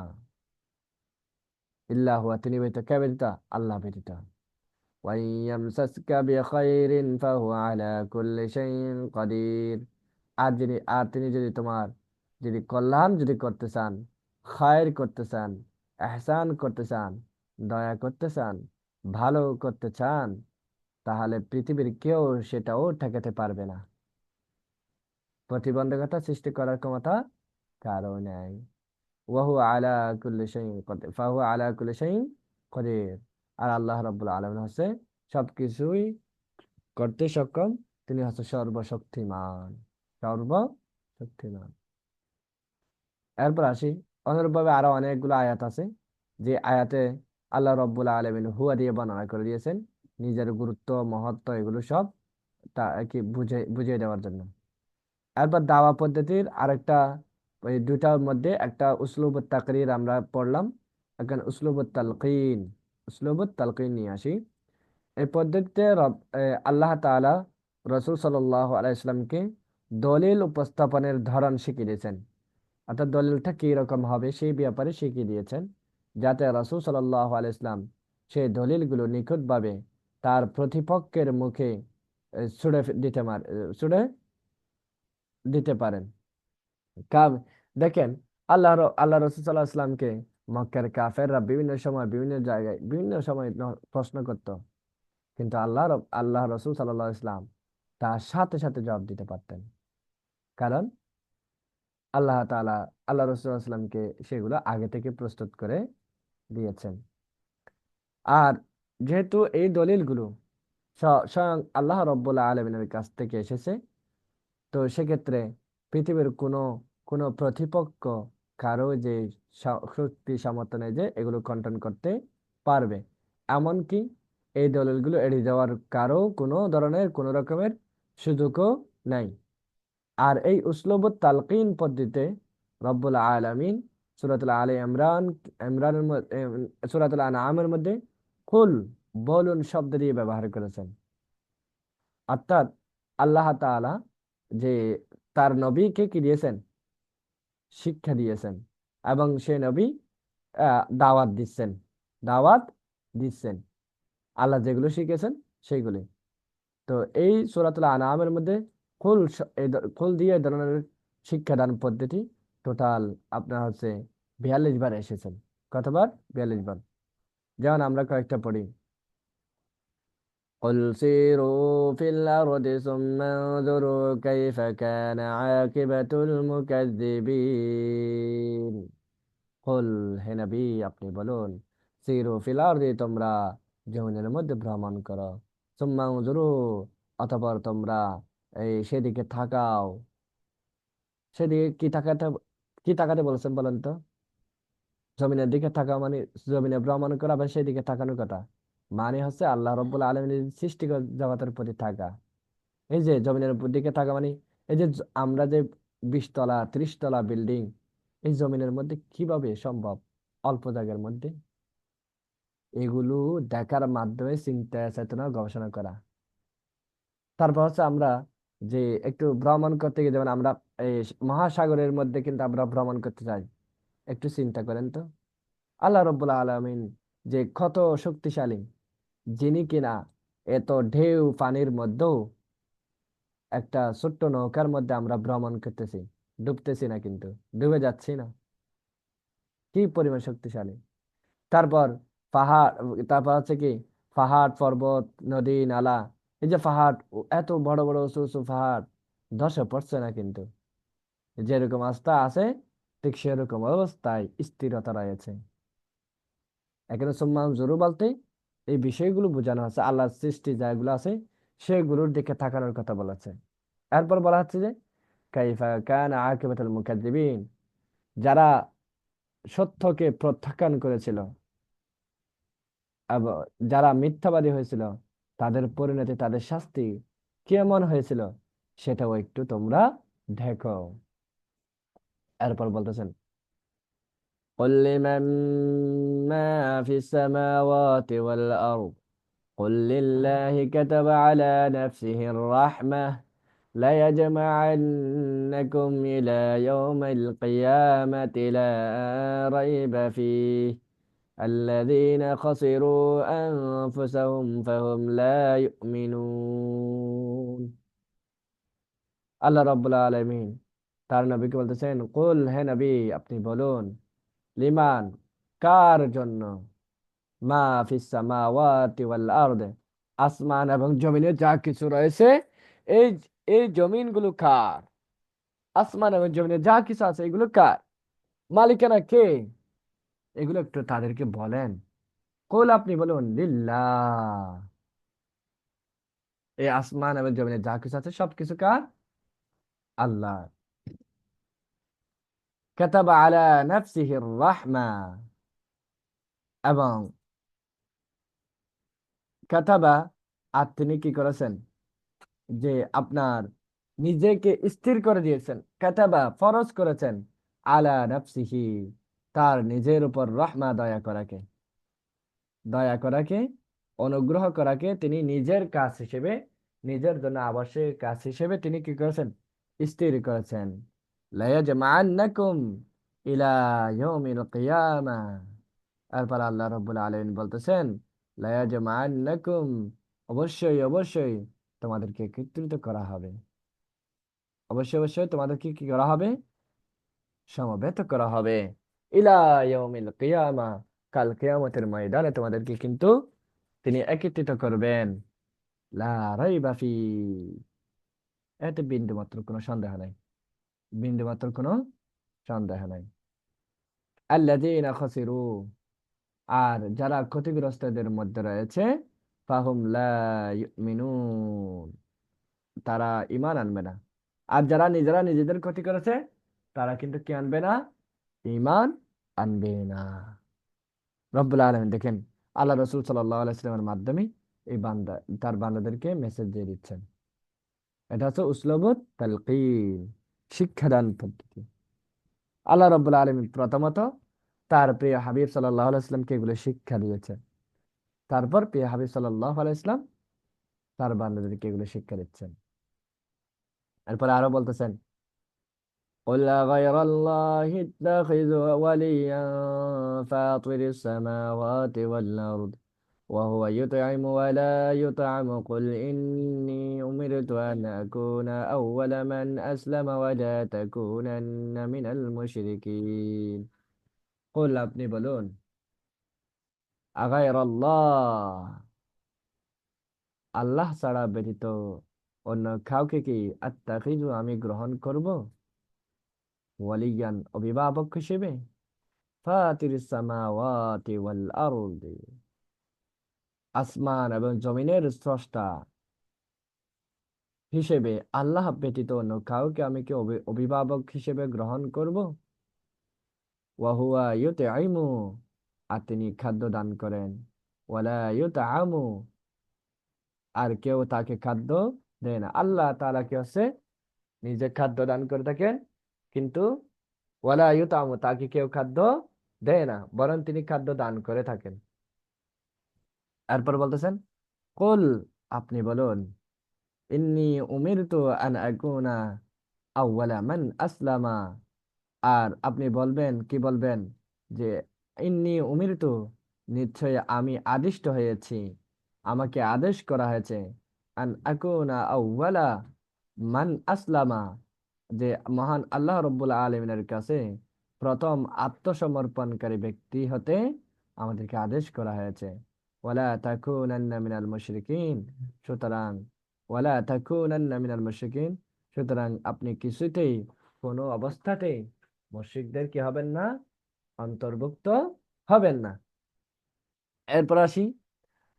ইল্লাহ হুয়া, তিনি ব্যতীত, কে ব্যতীত? আল্লাহ ব্যতীত। ওয়াইন ইয়ামসাসকা বিখাইরিন ফাহুয়া আলা কুল্লি শাইইন কাদির, আর তিনি যদি তোমার যদি কল্যাণ যদি করতে চান, খায়ের করতে চান, এহসান করতে চান, দয়া করতে চান, ভালো করতে চান, তাহলে পৃথিবীর কেউ সেটাও ঠেকাতে পারবে না। প্রতিবন্ধকতা সৃষ্টি করার ক্ষমতা কারো নেই। ওয়াহু আলা কুল্লি শাইইন কাদির, ফাহু আলা কুল্লি শাইইন কাদির। আর আল্লাহ রাব্বুল আলামিন হচ্ছে সবকিছুই করতে সক্ষম, তিনি হচ্ছে সর্বশক্তিমান, সর্বশক্তিমান। এরপর আসি অনুরূপভাবে আরো অনেকগুলো আয়াত আছে, যে আয়াতে আল্লাহ রব্বুল আলামিন হুয়া দিয়ে বর্ণনা করে দিয়েছেন নিজের গুরুত্ব, মহত্ব, এগুলো সব তা কি বুঝিয়ে দেওয়ার জন্য। এরপর দাওয়া পদ্ধতির আরেকটা, ওই দুটার মধ্যে একটা উসলুবুত তাকরির আমরা পড়লাম, এখন উসলুবুত তালকিন। উসলুবুত তালকিন নিয়ে আসি। এই পদ্ধতিতে আল্লাহ তাআলা রসুল সাল্লাল্লাহু আলাইহি সাল্লামকে দলিল উপস্থাপনের ধরন শিখিয়ে দিয়েছেন। অর্থাৎ দলিলটা কি রকম হবে সেই ব্যাপারে শিখিয়ে দিয়েছেন, যাতে রাসূল সাল্লাল্লাহু আলাইহি ওয়াসাল্লাম সেই দলিলগুলো নিখুঁতভাবে তার প্রতিপক্ষের মুখে ছুড়ে দিতে পারেন। কাব দেখেন, আল্লাহ রাসূল সাল্লাল্লাহু আলাইহি ওয়াসাল্লামকে মক্কার কাফেররা বিভিন্ন সময় বিভিন্ন জায়গায় বিভিন্ন সময় প্রশ্ন করত, কিন্তু আল্লাহ রাসূল সাল্লাল্লাহু আলাইহি ওয়াসাল্লাম তার সাথে সাথে জবাব দিতে পারতেন। কারণ আল্লাহ তাআলা আল্লাহ রাসূল সাল্লাল্লাহু আলাইহি ওয়াসাল্লামকে সেগুলো আগে থেকে প্রস্তুত করে দিয়েছেন। আর যেহেতু এই দলিলগুলো স্বয়ং আল্লাহ রব্বুল আলমিনের কাছ থেকে এসেছে, তো সেক্ষেত্রে পৃথিবীর কোনো প্রতিপক্ষ কারো যে শক্তি সামর্থ্য নেই যে এগুলো কন্ট্রোল করতে পারবে। এমনকি এই দলিলগুলো এড়িয়ে যাওয়ার কারো কোনো ধরনের কোনো রকমের সুযোগও নাই। আর এই উসলুবুত তালকিন পদ্ধতিতে রব্বুল আলামিন সূরাতুল আলে সূরাতুল আনআমের মধ্যে কুল, বলুন শব্দ দিয়ে ব্যবহার করেছেন। অর্থাৎ আল্লাহ তাআলা যে তার নবীকে কি দিয়েছেন, শিক্ষা দিয়েছেন, এবং সে নবী দাওয়াত দিচ্ছেন, দাওয়াত দিচ্ছেন আল্লাহ যেগুলো শিখেছেন সেইগুলি। তো এই সূরাতুল আনআমের মধ্যে কুল দিয়ে এই ধরনের শিক্ষাদান পদ্ধতি টোটাল আপনার হচ্ছে 42 বার এসেছেন। কতবার? 42 বার। যেমন আমরা কয়েকটা পড়ি। قل سيروا في الأرض ثم انظروا كيف كان عاقبة المكذبين। قل হে নবী, আপনি বলুন, সিরু ফিল আরদি, তোমরা জমিনের মধ্যে ভ্রমণ করো, সুম্মা উযুরু, অতঃপর তোমরা সেদিকে থাকাও। সেদিকে কি তাকাতে বলেছেন বলেন তো? জমিনের দিকে থাকা মানে জমিনে ভ্রমণ করা বা সেদিকে তাকানোর কথা মানে হচ্ছে আল্লাহ রব্বুল আলমীর সৃষ্টি জগতের প্রতি থাকা। এই যে জমিনের উপর দিকে থাকা মানে এই যে আমরা যে 20 তলা 30 তলা বিল্ডিং এই জমিনের মধ্যে কিভাবে সম্ভব অল্প জায়গার মধ্যে, এগুলো দেখার মাধ্যমে চিন্তা চেতনা গবেষণা করা। তারপর হচ্ছে আমরা যে একটু ভ্রমণ করতে গিয়ে, যেমন আমরা এই মহাসাগরের মধ্যে কিন্তু আমরা ভ্রমণ করতে চাই, একটু চিন্তা করেন তো আল্লাহ রব্বুল আলমিন যে কত শক্তিশালী, যিনি কিনা এত ঢেউ পানির মধ্যেও একটা ছোট্ট নৌকার মধ্যে আমরা ভ্রমণ করতেছি, ডুবতেছি না, কিন্তু ডুবে যাচ্ছি না, কি পরিমাণ শক্তিশালী। তারপর পাহাড়, তারপর হচ্ছে কি পাহাড় পর্বত নদী নালা, এই যে পাহাড়, এত বড় বড় উঁচু উঁচু পাহাড় ধসে পড়ছে না, কিন্তু যেরকম আস্থা আছে ঠিক সেরকম অবস্থায় স্থিরতা রয়েছে। এখানে সম্মান জরু বলতে এই বিষয়গুলো বোঝানো হচ্ছে, আল্লাহর সৃষ্টি যেগুলো আছে সেগুলোর দিকে তাকানোর কথা বলেছে। এরপর বলা হচ্ছে যে কাইফা কানা আকিবাতুল মুকাজ্জিবিন, যারা সত্যকে প্রত্যাখ্যান করেছিল এবং যারা মিথ্যাবাদী হয়েছিল, তাদের পরিণতি, তাদের শাস্তি কেমন হয়েছিল সেটাও একটু তোমরা দেখো। এরপর বলতেছেন قل لمن ما في السماوات والأرض قل لله كتب على نفسه الرحمة ليجمعنكم إلى يوم القيامة لا ريب فيه الذين خسروا أنفسهم فهم لا يؤمنون। আল্লাহ রাব্বুল আলামিন তার নবীকে বলতেছেন, কুল, হে নবী আপনি বলুন, লিমান, কার জন্য, মা ফিস সামাওয়াতি ওয়াল আরদে, আসমান এবং জমিনে যা কিছু রয়েছে, এই এই জমিনগুলো কার, আসমান এবং জমিনে যা কিছু আছে এগুলো কার, মালিকানা কে, এগুলো একটু তাদেরকে বলেন। কুল, আপনি বলুন, লিল্লাহ, এই আসমান এবং জমিনে যা কিছু আছে সবকিছু কার? আল্লাহ। কাতাবা আলা নাফসিহির রাহমা, এবং কাতাবা, আর তিনি কি করেছেন, যে আপনার নিজেকে স্থির করে দিয়েছেন, কাতাবা ফরজ করেছেন, আলা নাফসিহি, তার নিজের উপর রহমা, দয়া করাকে, দয়া করাকে, অনুগ্রহ করাকে তিনি নিজের কাজ হিসেবে, নিজের জন্য আবশ্যক কাজ হিসেবে তিনি কি করেছেন, স্থির করেছেন। লায়াজমাআন্নাকুম ইলা ইয়াউমিল কিয়ামা, এরপর আল্লাহ রাব্বুল আলামিন বলতেছেন, লায়াজমাআন্নাকুম, অবশ্যই অবশ্যই তোমাদেরকে একত্রিত করা হবে, অবশ্যই অবশ্যই তোমাদেরকে কি করা হবে, সমবেত করা হবে, ইলা ইয়াউমিল কিয়ামা, কাল কিয়ামতের ময়দানে তোমাদেরকে কিন্তু তিনি একত্রিত করবেন। লা রাইবা ফি, এতে বিন্দুমাত্র কোনো সন্দেহ নাই, বিন্দুমাত্র কোনো সন্দেহ নাই। আল্লাযীনা খাসিরু, আর যারা ক্ষতিগ্রস্তদের মধ্যে রয়েছে, ফাহুম লা ইউমিনুন, তারা ঈমান আনবে না। আর যারা নিজেরা নিজেদের ক্ষতি করেছে, তারা কিন্তু কি আনবে না, ঈমান আনবে না। রব্বুল আলামিন দেখেন, আল্লাহ রাসূল সাল্লাল্লাহু আলাইহি ওয়াসাল্লামের মাধ্যমে এই বান্দা, তার বান্দাদেরকে মেসেজ দিয়ে দিচ্ছেন। এটা হচ্ছে উসলুবুত তালকিন, শিক্ষাদান পদ্ধতি। আল্লাহ রাব্বুল আলামিন প্রথমত তার প্রিয় হাবিব সাল্লাল্লাহু আলাইহি ওয়াসাল্লামকে এগুলো শিক্ষা দিয়েছেন, তারপর প্রিয় হাবিব সাল্লাল্লাহু আলাইহি ওয়াসাল্লাম তার বান্দাদেরকে এগুলো শিক্ষা দিচ্ছেন। এরপর আরো বলতেছেন, قل غير الله اتخذ وليا فاطر السماوات والأرض وهو يطعم ولا يطعم قل إني أمرت أن أكون أول من أسلم ولا تكونن من المشركين। قل আপনি বলুন, আগাইর আল্লাহ, আল্লাহ ছাড়া ব্যতীত অন্য কাউকে কি আত্তাখিযু, আমি গ্রহণ করব, ওয়ালিয়ান, অভিভাবক হিসেবে, ফাতিরিস সামাওয়াতি ওয়াল আরদি, আসমান এবং জমিনের স্রষ্টা হিসেবে আল্লাহ ব্যতীত অন্য কাউকে আমি কি অভিভাবক হিসেবে গ্রহণ করব? ওয়াহুয়া ইউতআইমু, আর তিনি খাদ্য দান করেন, ওয়ালা ইউতআমু, আর কেউ তাকে খাদ্য দেয় না। আল্লাহ তাআলা কি হচ্ছে, নিজে খাদ্য দান করে থাকেন, কিন্তু ওয়ালা ইউতআমু, তাকে কেউ খাদ্য দেয় না, বরং তিনি খাদ্য দান করে থাকেন। এরপর বলতেছেন, কুল, আপনি বলুন, ইন্নী উমিরতু আন আকুনা আউওয়ালা মান আসলামা, আর আপনি বলবেন, কি বলবেন, যে ইন্নী উমিরতু, নিশ্চয় আমি আদিষ্ট হয়েছি, আমাকে আদেশ করা হয়েছে, আন আকুনা আউওয়ালা মান আসলামা, যে মহান আল্লাহ রব্বুল আলমিনের কাছে প্রথম আত্মসমর্পণকারী ব্যক্তি হতে আমাদেরকে আদেশ করা হয়েছে। ওয়ালা তাকুনান্না মিনাল মুশরিকিন, সুতরাং ওয়ালা তাকুনান্না মিনাল মুশরিকিন, সুতরাং আপনি কিছুতেই, কোনো অবস্থাতেই মুশরিকদের কি হবেন না, অন্তর্ভুক্ত হবেন না। এরপর আসি,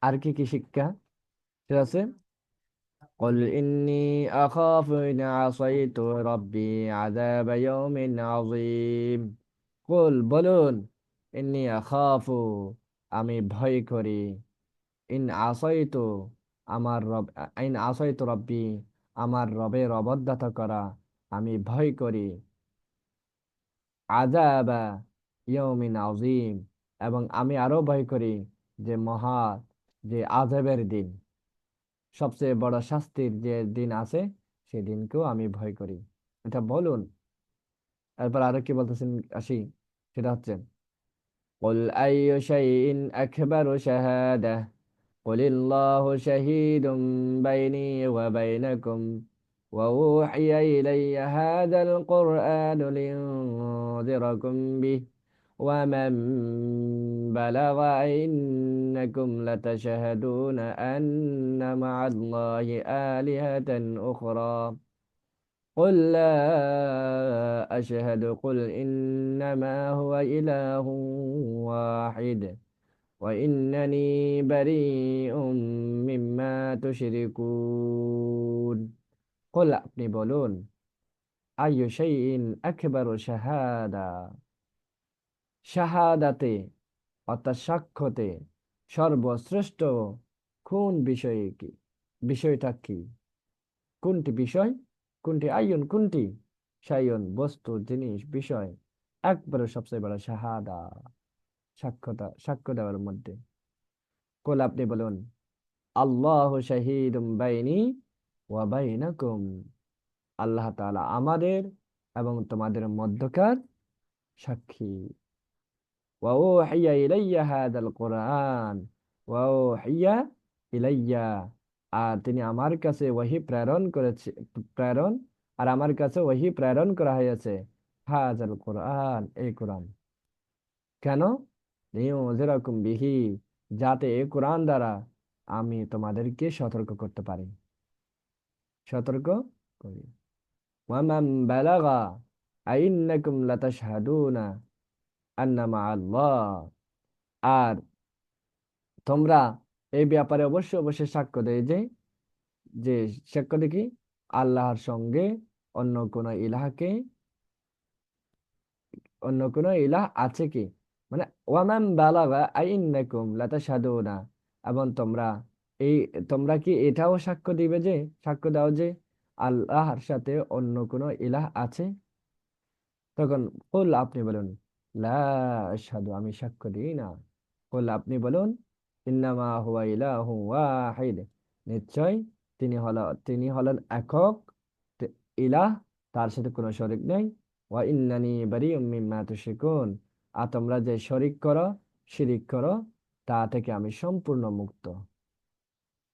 আর কি কি শিক্ষা, ঠিক আছে। قل إني أخاف إن عصيت ربي عذاب يوم عظيم। قل, বলুন, ইন্নি আখাফু, আমি ভয় করি, ইন আসাইতু, আমার রব, ইন আসাইতু রব্বি, আমার রবের অবজ্ঞা করা আমি ভয় করি, আযাবা ইয়াউমিন আযীম, এবং আমি আরো ভয় করি যে মহা, যে আযাবের দিন, সবচেয়ে বড় শাস্তির যে দিন আছে, সেই দিনকেও আমি ভয় করি। এটা বলুন। এরপর আরো কি বলতেছেন, আসি, সেটা হচ্ছে, قل أي شيء أكبر شهادة قل الله شهيد بيني وبينكم وأوحي إلي هذا القرآن لينذركم به ومن بلغ إنكم لتشهدون أن مع الله آلهة أخرى قل لا أشهد قل إنما هو إله واحد وإنني بريء مما تشركون। قل, আপনি বলুন, আইয়ু শাইইন আকবারু শাহাদা, শাহাদাতে অর্থাৎ সাক্ষ্যতে সর্বশ্রেষ্ঠ কোন বিষয়ে কি, বিষয়টা কি, কোনটি বিষয়, কোনটি আইয়ুন কোনটি, শাইউন বস্তু জিনিস বিষয়, একবারে সবচেয়ে বড় শাহাদা সাক্ষ্যতা, সাক্ষ্য দেওয়ার মধ্যে। কোল আপনি বলুন, আল্লাহ শাহিদুম বাইনি ওয়া বাইনাকুম, আল্লাহ তাআলা আমাদের এবং তোমাদের মধ্যকার সাক্ষী। ওয়া উহিয়া ইলাইয়া হাদাল কোরআন, ওয়া উহিয়া ইলাইয়া, আর তিনি আমার কাছে ওহী প্রেরণ করেছে, প্রেরণ, আর আমার কাছে ওহী প্রেরণ করা হয়েছে, হাদাল কোরআন, এই কোরআন। কেন? লিউযিরাকুম বিহি, যাতে এই কোরআন দ্বারা আমি তোমাদেরকে সতর্ক করতে পারি, সতর্ক করি। ওয়ামান বালাগা আইন্নাকুম লাতাশহাদুনা আন্না মাআল্লাহ, আর তোমরা এই ব্যাপারে অবশ্যই অবশ্যই সাক্ষ্য দেয় যে, যে সাক্ষ্য দেখি, আল্লাহর সঙ্গে অন্য কোন ইলাহকে, অন্য কোন ইলাহ আছে কি, মানে ওয়ামান বালাগা আইন্নাকুম লাতাশহাদুনা, এবং তোমরা এই, তোমরা কি এটাও সাক্ষ্য দিবে যে, সাক্ষ্য দাও যে আল্লাহর সাথে অন্য কোন ইলাহ আছে। তখন কুল আপনি বলুন, লা আশহাদু, আমি সাক্ষ্য দিই না। কুল আপনি বলুন, ইন্নামা হুয়া ইলাহু ওয়াহিদ, নিশ্চয় তিনি হলেন একক ইলাহ, তার সাথে কোনো শরীক নেই। ওয়া ইন্নানি বারিউম মিম্মা তুশরিকুন, আর তোমরা যে শরীক করো, শিরিক করো, তা থেকে আমি সম্পূর্ণ মুক্ত।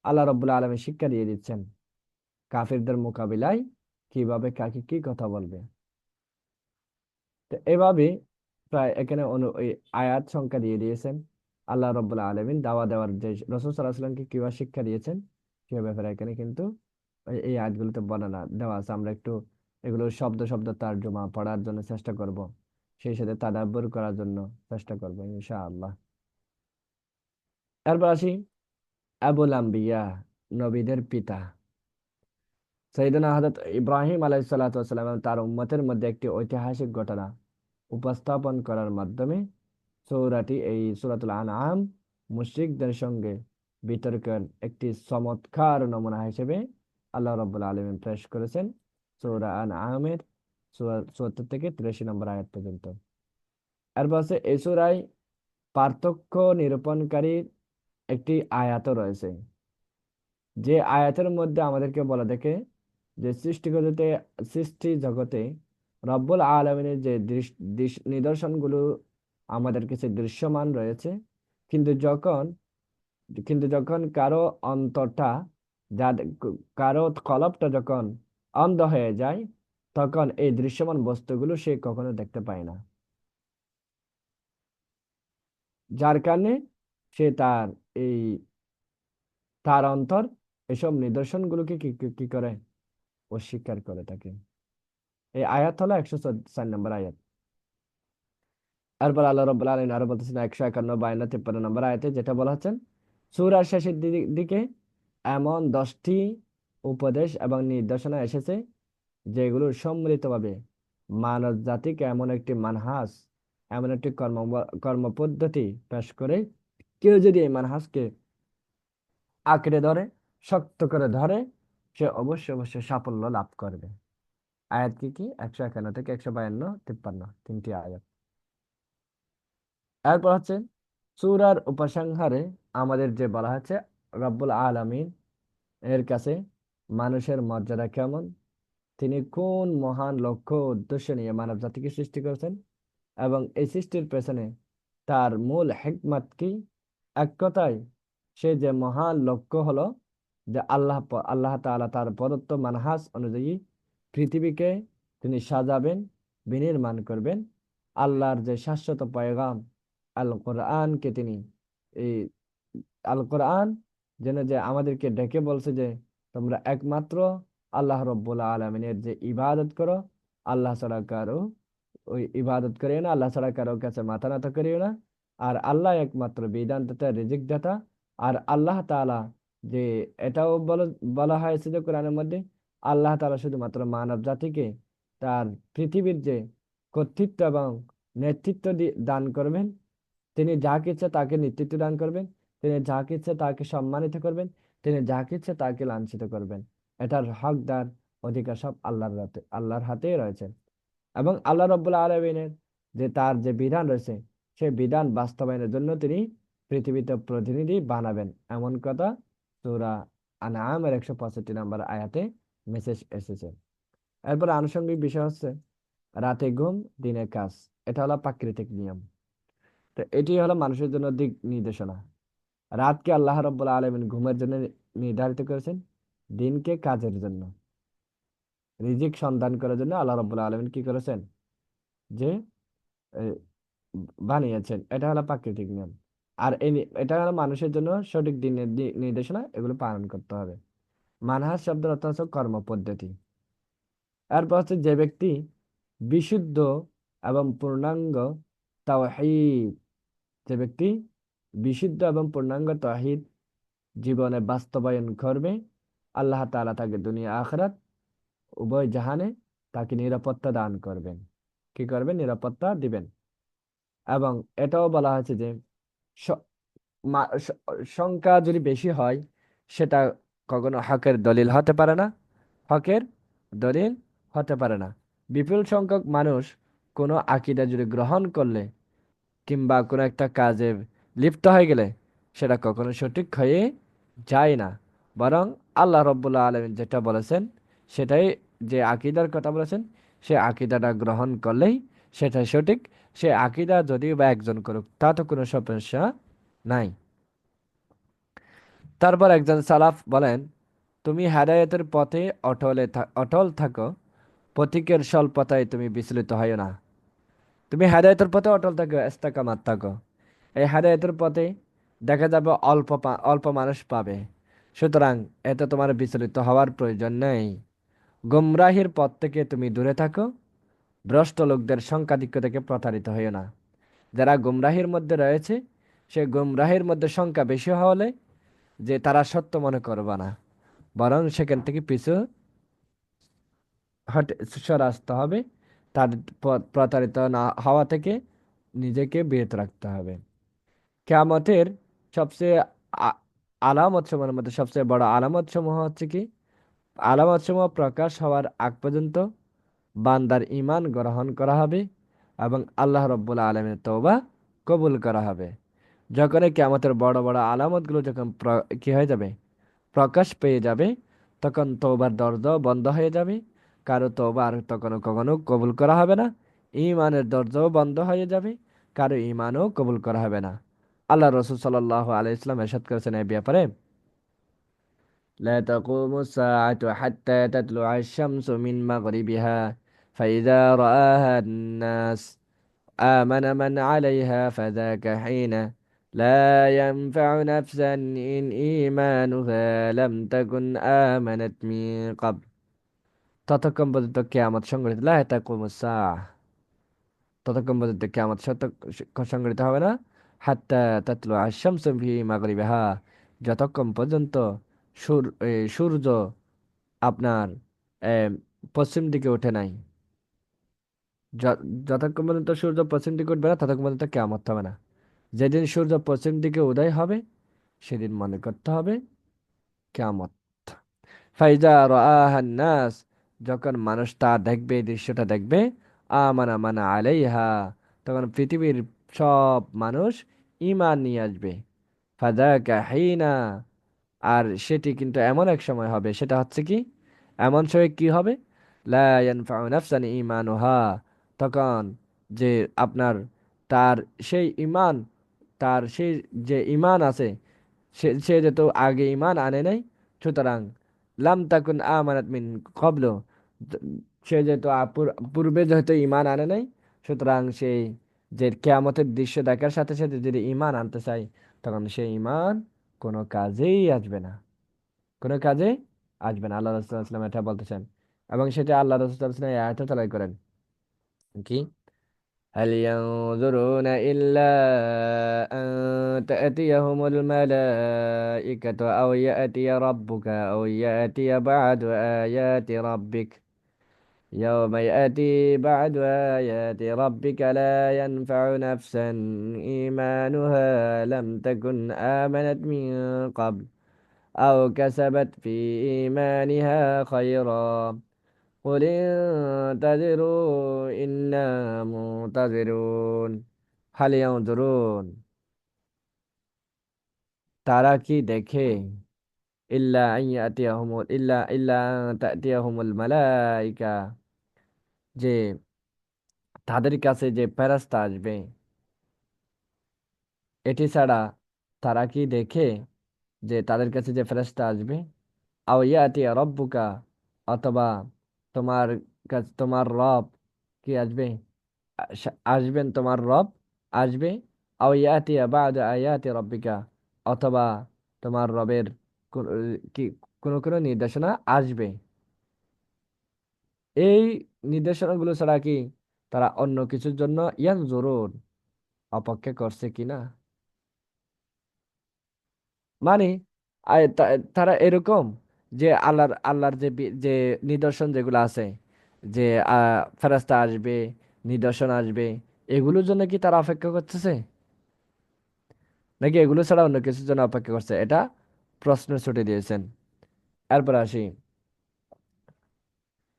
আল্লাহ রাব্বুল আলামিন শিক্ষা দিয়ে দিচ্ছেন কাফিরদের মোকাবিলায় কিভাবে কাকে কি কথা বলবে। তো এভাবে প্রায় এখানে এই আয়াত সংখ্যা দিয়ে দিয়েছেন। আল্লাহ রাব্বুল আলামিন দাওয়া দেওয়ার যে রাসূল সাল্লাল্লাহু আলাইহি ওয়াসাল্লামকে কিভাবে শিক্ষা দিয়েছেন সে ব্যাপারে এখানে কিন্তু এই আয়াতগুলোতে বর্ণনা দেওয়া আছে। আমরা একটু এগুলো শব্দ শব্দ তর্জমা পড়ার জন্য চেষ্টা করব, সেই সাথে তাদাব্বুর করার জন্য চেষ্টা করব ইনশাআল্লাহ। এরপর আসি আবুল আম্বিয়া, নবীদের পিতা সাইয়েদনা হযরত ইব্রাহিম আলাইহিস সালাতু ওয়াস সালাম এবং তার উম্মতের মধ্যে একটি ঐতিহাসিক ঘটনা উপস্থাপন করার মাধ্যমে সূরাটি, এই সূরাতুল আনআম, মুশরিকদের সঙ্গে বিতর্কের একটি চমৎকার নমুনা হিসেবে আল্লাহ রাব্বুল আলামিন পেশ করেছেন সূরা আনআমের ৭৪ থেকে ৮৩ নম্বর আয়াত পর্যন্ত। এরপর আছে এই সূরায় পার্থক্য নিরূপণকারী একটি আয়াতও রয়েছে, যে আয়াতের মধ্যে আমাদেরকে বলা দেখে যে সৃষ্টি জগতে রব্বুল আলামিনের যে নিদর্শনগুলো আমাদের কাছে দৃশ্যমান রয়েছে, কিন্তু যখন, কারো অন্তরটা, যাদের কারো কলবটা যখন অন্ধ হয়ে যায়, তখন এই দৃশ্যমান বস্তুগুলো সে কখনো দেখতে পায় না। যার কারণে সে এই তার অন্তর এসব নিদর্শনগুলোকে কি কি কি করে, অস্বীকার করে থাকে। এই আয়াত হলো ১০৪ নম্বর আয়াত। এরপর আল্লাহ রাব্বুল আলামিন আরো বলতেছেন ১৫১, ৫২, ৫৩ নম্বর আয়াতে, যেটা বলা হচ্ছেন সূরার শেষের দিকে এমন ১০টি উপদেশ এবং নির্দেশনা এসেছে যেগুলো সম্মিলিতভাবে মানব জাতিকে এমন একটি মানহাজ, এমন একটি কর্মপদ্ধতি পেশ করে, কেউ যদি এই মানহাজকে আঁকড়ে ধরে, শক্ত করে ধরে, সে অবশ্যই অবশ্যই সাফল্য লাভ করবে। আয়াত কি কি? ১৫১ থেকে ১৫২, ৫৩, তিনটি আয়াত। এরপর হচ্ছে সূরার উপসংহারে আমাদের যে বলা হচ্ছে রব্বুল আলামিন এর কাছে মানুষের মর্যাদা কেমন, তিনি কোন মহান লক্ষ্য উদ্দেশ্য নিয়ে মানব জাতিকে সৃষ্টি করেছেন, এবং এই সৃষ্টির পেছনে তার মূল হিকমত কি। এক কথায় সে যে মহান লক্ষ্য হলো যে আল্লাহ তাআলা তার প্রদত্ত মানহাজ অনুযায়ী পৃথিবীকে তিনি সাজাবেন, বিনির্মাণ করবেন। আল্লাহর যে শাশ্বত পয়গাম আল কোরআনকে তিনি, এই আল কোরআন যেন যে আমাদেরকে ডেকে বলছে যে তোমরা একমাত্র আল্লাহ রব্বুল আলমিনের যে ইবাদত করো, আল্লাহ ছাড়া কারো ওই ইবাদত করিও না, আল্লাহ ছাড়া কারো কাছে মাথা নত করিও না। আর আল্লাহ একমাত্র বিধান দাতা, রিজিক দাতা। আর আল্লাহ তাআলা যে, এটাও বলা হয়েছে যে কোরআনের মধ্যে, আল্লাহ তাআলা শুধুমাত্র মানব জাতিকে তার পৃথিবীর যে কর্তৃত্ব এবং নেতৃত্ব দান করবেন। তিনি যাকে ইচ্ছা তাকে নেতৃত্ব দান করবেন। তিনি যাকে ইচ্ছা তাকে সম্মানিত করবেন। তিনি যাকে ইচ্ছা তাকে লাঞ্ছিত করবেন। এটার হকদার অধিকার সব আল্লাহর হাতেই রয়েছে। এবং আল্লাহ রব্বুল আলমিনের যে তার যে বিধান রয়েছে, সেই বিধান বাস্তবায়নের জন্য তিনি পৃথিবীতে প্রতিনিধি বানাবেন, এমন কথা সূরা আনআমের 165 নম্বর আয়াতে মেসেজ এসেছে। এরপর আনুষঙ্গিক বিষয় হচ্ছে রাতে ঘুম দিনে কাজ। এটা হলো প্রাকৃতিক নিয়ম। তো এটি হলো মানুষের জন্য দিক নির্দেশনা। রাতকে আল্লাহ রব্বুল আলমিন ঘুমের জন্য নির্ধারিত করেছেন, দিনকে কাজের জন্য, রিজিক সন্ধান করার জন্য আল্লাহ রব্বুল আলমিন কি করেছেন, যে এ, বানিয়েছেন। এটা হলো প্রাকৃতিক নিয়ম। আর এটা হলো মানুষের জন্য সঠিক দিনের নির্দেশনা, এগুলো পালন করতে হবে। মানহাজ শব্দের অর্থ হচ্ছে কর্ম পদ্ধতি। এরপর হচ্ছে যে ব্যক্তি বিশুদ্ধ এবং পূর্ণাঙ্গ তাওহীদ, যে ব্যক্তি বিশুদ্ধ এবং পূর্ণাঙ্গ তাওহীদ জীবনে বাস্তবায়ন করবে, আল্লাহ তাআলা তাকে দুনিয়া আখিরাত উভয় জাহানে তাকে নিরাপত্তা দান করবেন। কি করবেন? নিরাপত্তা দিবেন। এবং এটাও বলা হয়েছে যে স- সংখ্যা যদি বেশি হয়, সেটা কখনো হকের দলিল হতে পারে না, হকের দলিল হতে পারে না। বিপুল সংখ্যক মানুষ কোনো আকীদা যদি গ্রহণ করলে কিংবা কোনো একটা কাজে লিপ্ত হয়ে গেলে, সেটা কখনো সঠিক হয়ে যায় না। বরং আল্লাহ রব্বুল্লাহ আলমিন যেটা বলেছেন, সেটাই, যে আকীদার কথা বলেছেন, সে আকীদাটা গ্রহণ করলেই সেটাই সঠিক। সে আকীদা যদিও বা একজন করুক, তা তো কোনো সমস্যা নাই। তারপর একজন সালাফ বলেন, তুমি হেদায়েতের পথে অটল থাকো, পথিকের স্বল্পতায় তুমি বিচলিত হইও না। তুমি হেদায়েতের পথে অটল থাকো, ইস্তেকামাত থাকো। এই হেদায়েতের পথে দেখা যাবে অল্প মানুষ পাবে, সুতরাং এতে তোমার বিচলিত হওয়ার প্রয়োজন নেই। গুমরাহির পথ থেকে তুমি দূরে থাকো, ভ্রষ্ট লোকদের সংখ্যাধিক্য থেকে প্রতারিত হইও না। যারা গুমরাহির মধ্যে রয়েছে, সে গুমরাহির মধ্যে সংখ্যা বেশি হলে যে তারা সত্য মনে করবে না, বরং সেখান থেকে পিছু হটে সরে আসতে হবে। তার প্রতারিত না হওয়া থেকে নিজেকে বিরত রাখতে হবে। কিয়ামতের সবচেয়ে আ- আলামত সমূহের মধ্যে সবচেয়ে বড় আলামত সমূহ হচ্ছে কি, আলামত সমূহ প্রকাশ হওয়ার আগ পর্যন্ত বান্দার ঈমান গ্রহণ করা হবে এবং আল্লাহ রব্বুল আলামিনের তওবা কবুল করা হবে। যখন এই কিয়ামতের বড় বড় আলামতগুলো যখন কি হয়ে যাবে, প্রকাশ পেয়ে যাবে, তখন তওবার দরজাও বন্ধ হয়ে যাবে। কারো তওবা আর তখন কখনো কবুল করা হবে না। ঈমানের দরজাও বন্ধ হয়ে যাবে, কারো ঈমানও কবুল করা হবে না। আল্লাহ রাসূল সাল্লাল্লাহু আলাইহি ওয়াসাল্লাম ইরশাদ করেছেন এই ব্যাপারে, لا تقوم الساعة حتى تطلع الشمس من مغربها فإذا رآها الناس آمن من عليها فذاك حين لا ينفع نفسا إن إيمانها لم تكن آمنت من قبل। ততক্ষণ পর্যন্ত কিয়ামত সংঘটিত, লা তাকুমুস সাআহ, ততক্ষণ পর্যন্ত কিয়ামত সংঘটিত হবে না, হাত্তা তাতলু আশ-শামসু ফি মাগরিবিহা, যতক্ষণ পর্যন্ত সূর্য আপনার এম, পশ্চিম দিকে ওঠে নাই। যতক্ষণ পর্যন্ত সূর্য পশ্চিম দিকে উঠবে না, ততক্ষণ পর্যন্ত কিয়ামত হবে না। যেদিন সূর্য পশ্চিম দিকে উদয় হবে, সেদিন মনে করতে হবে কিয়ামত। ফাইজা রাআহান নাস, যখন মানুষ তা দেখবে, দৃশ্যটা দেখবে, আমানা মানা আলাইহা, তখন পৃথিবীর সব মানুষ ঈমান নিয়ে আসবে। ফাযাকা হিনা, আর সেটি কিন্তু এমন এক সময় হবে, সেটা হচ্ছে কি, এমন সময় কি হবে, লা ইয়ানফাউ নাফসান ঈমানুহা, তখন যে আপনার তার সেই ঈমান, তার সেই যে ঈমান আছে, সে যেহেতু আগে ঈমান আনে নাই, সুতরাং লাম তাকুন আমানাত মিন ক্বাবলু, সে যেহেতু পূর্বে যেহেতু ঈমান আনে নাই, সুতরাং সেই যে কিয়ামতের দৃশ্য দেখার সাথে সাথে যদি ঈমান আনতে চায়, তখন সেই ঈমান কোনো কাজেই আসবে না, কোনো কাজে আসবে না। আল্লাহ রাসূলুল্লাহ সাল্লাল্লাহু আলাইহি ওয়াসাল্লাম এটা বলতেছেন। এবং সেটা আল্লাহ রাসূলুল্লাহ সাল্লাল্লাহু আলাইহি ওয়াসাল্লাম এই আয়াতে তালাই করেন কি, هل ينظرون إلا أن تأتيهم الملائكة أو يأتي ربك أو يأتي بعد آيات ربك يوم يأتي بعد آيات ربك لا ينفع نفسا إيمانها لم تكن آمنت من قبل أو كسبت في إيمانها خيرا قل انتظروا إنا منتظرون هل ينظرون তারা কি দেখে ইল্লা আন তাতিয়াহুমুল মালাইকা যে তাদের কাছে যে ফেরেশতা আসবে এটি ছাড়া তারা কি দেখে যে তাদের কাছে যে ফেরেশতা আসবে আও ইয়াতিয়া রব্বুকা অথবা তোমার তোমার রব কি আসবে আসবেন তোমার রব আসবে আও ইয়াতিয়া বা'দা আয়াতি রাব্বিকা অথবা তোমার রবের কোন- কি কোনো নির্দেশনা আসবে এই নির্দেশনাগুলো ছাড়া কি তারা অন্য কিছুর জন্য ইয়ানজুরুন অপেক্ষা করছে কিনা মানে তারা এরকম যে আল্লাহর যে নিদর্শন যেগুলো আছে যে ফেরেশতা আসবে নিদর্শন আসবে এগুলোর জন্য কি তারা অপেক্ষা করতেছে নাকি এগুলো ছাড়া অন্য কিছুর জন্য অপেক্ষা করছে এটা প্রশ্ন ছুটে দিয়েছেন এরপর আসি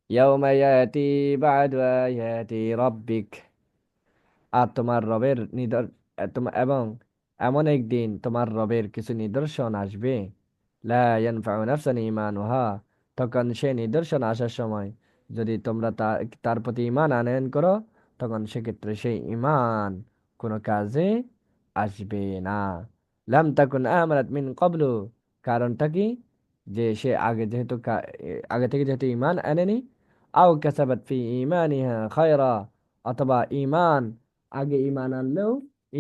ইয়াউমা ইয়াতি বা'দু আয়াতি রাব্বিক আর তোমার রবের এবং এমন একদিন তোমার রবের কিছু নিদর্শন আসবে লা ইয়ানফাউ নাফসান ঈমানুহা তখন সেই নিদর্শন আসার সময় যদি তোমরা তার প্রতি ঈমান আনয়ন করো তখন সেক্ষেত্রে সেই ঈমান কোনো কাজে আসবে না লাম তাকুন আমানাত মিন ক্বাবলু কারণটা কি যে সে আগে থেকে যেহেতু ঈমান আনেনি আও কাসাবাত ফি ঈমানিহা খায়রা অথবা ঈমান আগে ঈমান আনলেও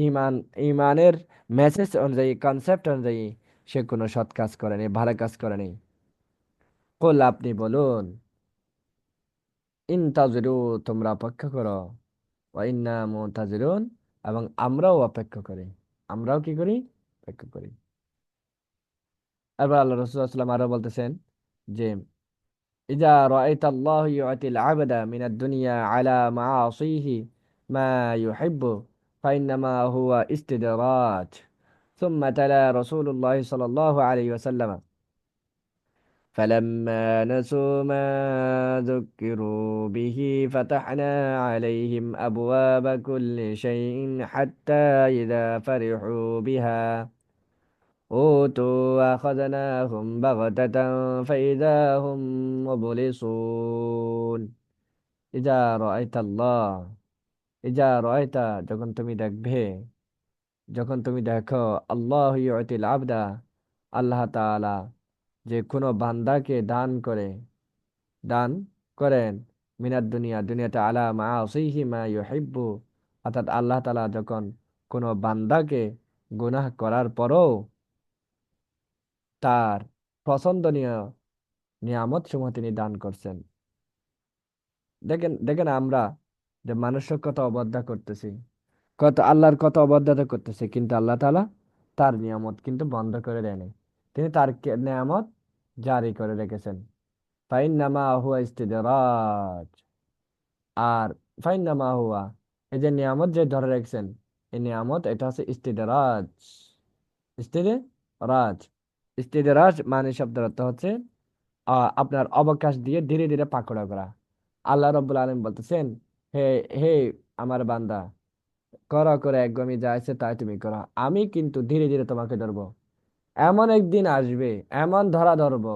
ঈমান ঈমানের মেসেজ অনুযায়ী কনসেপ্ট অনুযায়ী সে কোনো সৎ কাজ করেনি ভালো কাজ করেনি কুল আপনি বলুন ইনতাজিরু তোমরা অপেক্ষা করো ওয়া ইন্না মুনতাজিরুন এবং আমরাও অপেক্ষা করি আমরাও কি করি অপেক্ষা করি এবার আল্লাহ রাসূল সাল্লাল্লাহু আলাইহি ওয়াসাল্লাম আরো বলতেছেন যে ইজা রাআইতাল্লাহু ইউতিল আবদা মিনাদ দুনিয়া আলা মাআসিহি মা ইউহিব্বু ফাইন্নামা হুয়া ইস্তিদরাজ ثم تلا رسول الله صلى الله عليه وسلم فلما نسوا ما ذكروا به فتحنا عليهم أبواب كل شيء حتى إذا فرحوا بها أوتوا أخذناهم بغتة فإذا هم مبلسون إذا رأيت الله إذا رأيت যখন তুমি দেখো আল্লাহ ইউতিল আবদা আল্লাহ তাআলা যে কোনো বান্দাকে দান করেন দুনিয়াতে আলা মাআসিহি মা ইউহিব্বু অর্থাৎ আল্লাহ তাআলা যখন কোনো বান্দাকে গুনাহ করার পরও তার পছন্দনীয় নিয়ামত সমূহ তিনি দান করছেন দেখেন দেখেন আমরা যে মানুষের কত অবজ্ঞা করতেছি আল্লাহর কত অবজ্ঞা করতেছি কিন্তু আল্লাহ তাআলা তার নিয়ামত কিন্তু বন্ধ করে দেয়নি তিনি তার নিয়ামত জারি করে রেখেছেন ফাইন্নামা হুয়া ইস্তিদরাজ আর ফাইন্নামা হুয়া এই যে নিয়ামত যে ধরে রেখেছেন এই নিয়ামত এটা হচ্ছে ইস্তিদরাজ ইস্তিদরাজ মানে শব্দের অর্থ হচ্ছে আপনার অবকাশ দিয়ে ধীরে ধীরে পাকড়াও করা আল্লাহ রাব্বুল আলামিন বলতেছেন হে হে আমার বান্দা করো করে একদমই যা আছে তাই তুমি করো আমি কিন্তু ধীরে ধীরে তোমাকে ধরবো এমন একদিন আসবে এমন ধরা ধরবো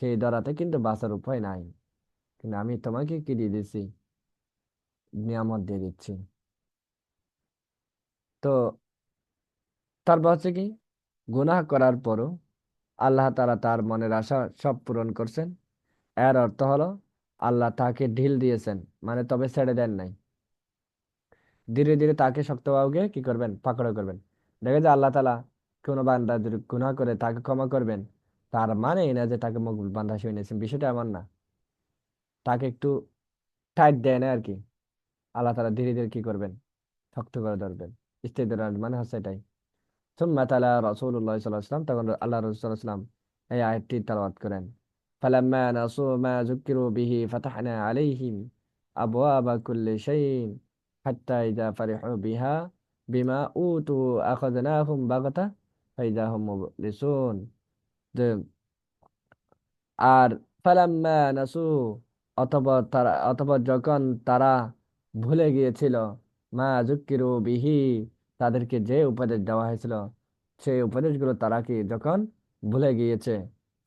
সেই ধরাতে কিন্তু বাঁচার উপায় নাই কিন্তু আমি তোমাকে কি দিয়ে দিচ্ছি নিয়ামত দিয়ে দিচ্ছি তো তারপর হচ্ছে কি গুনাহ করার পরও আল্লাহ তাআলা তার মনের আশা সব পূরণ করছেন এর অর্থ হলো আল্লাহ তাকে ঢিল দিয়েছেন মানে তবে ছেড়ে দেন নাই ধীরে ধীরে তাকে শক্তভাবে কি করবেন পাকড়াও করবেন দেখে যে আল্লাহ তাআলা কোনো বান্দা যদি গুনাহ করে তাকে ক্ষমা করবেন তার মানে এই না যে তাকে মকবুল বান্দা হিসেবে নিয়েছেন বিষয়টা এমন না তাকে একটু টাইট দেয় না আর কি আল্লাহ তাআলা ধীরে ধীরে কি করবেন শক্ত করে ধরবেন ইস্তেদরাজ মানে হচ্ছে এটাই সুম্মা তালা রাসূলুল্লাহ সাল্লাল্লাহু আলাইহি ওয়াসাল্লাম তখন আল্লাহ রাসূল সাল্লাল্লাহু আলাইহি ওয়াসাল্লাম এই আয়াতটি তেলাওয়াত করেন فلما نسوا ما ذكروا به فتحنا عليهم أبواب كل شيء حتى إذا فرحوا بما أوتوا أخذناهم بغتة فإذا هم مبلسون. আর ফালাম্মা নাসু, অতঃপর যখন তারা ভুলে গিয়েছিল, মা যুক্কিরু বিহি, তাদেরকে যে উপদেশ দেওয়া হয়েছিল সেই উপদেশগুলো তারা কি যখন ভুলে গিয়েছে,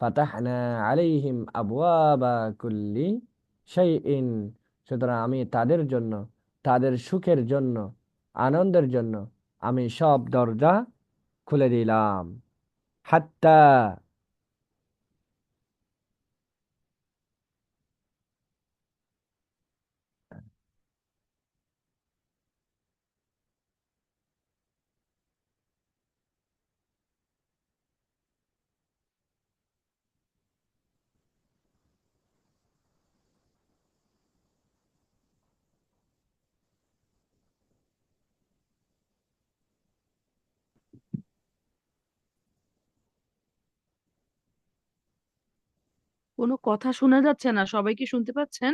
ফাতাহনা আলাইহিম আবওয়াবা কুল্লি শাইইন, সুতরাং আমি তাদের জন্য, তাদের সুখের জন্য, আনন্দের জন্য আমি সব দরজা খুলে দিলাম। হাত্তা, কোনো কথা শোনা যাচ্ছে না, সবাই কি শুনতে পাচ্ছেন?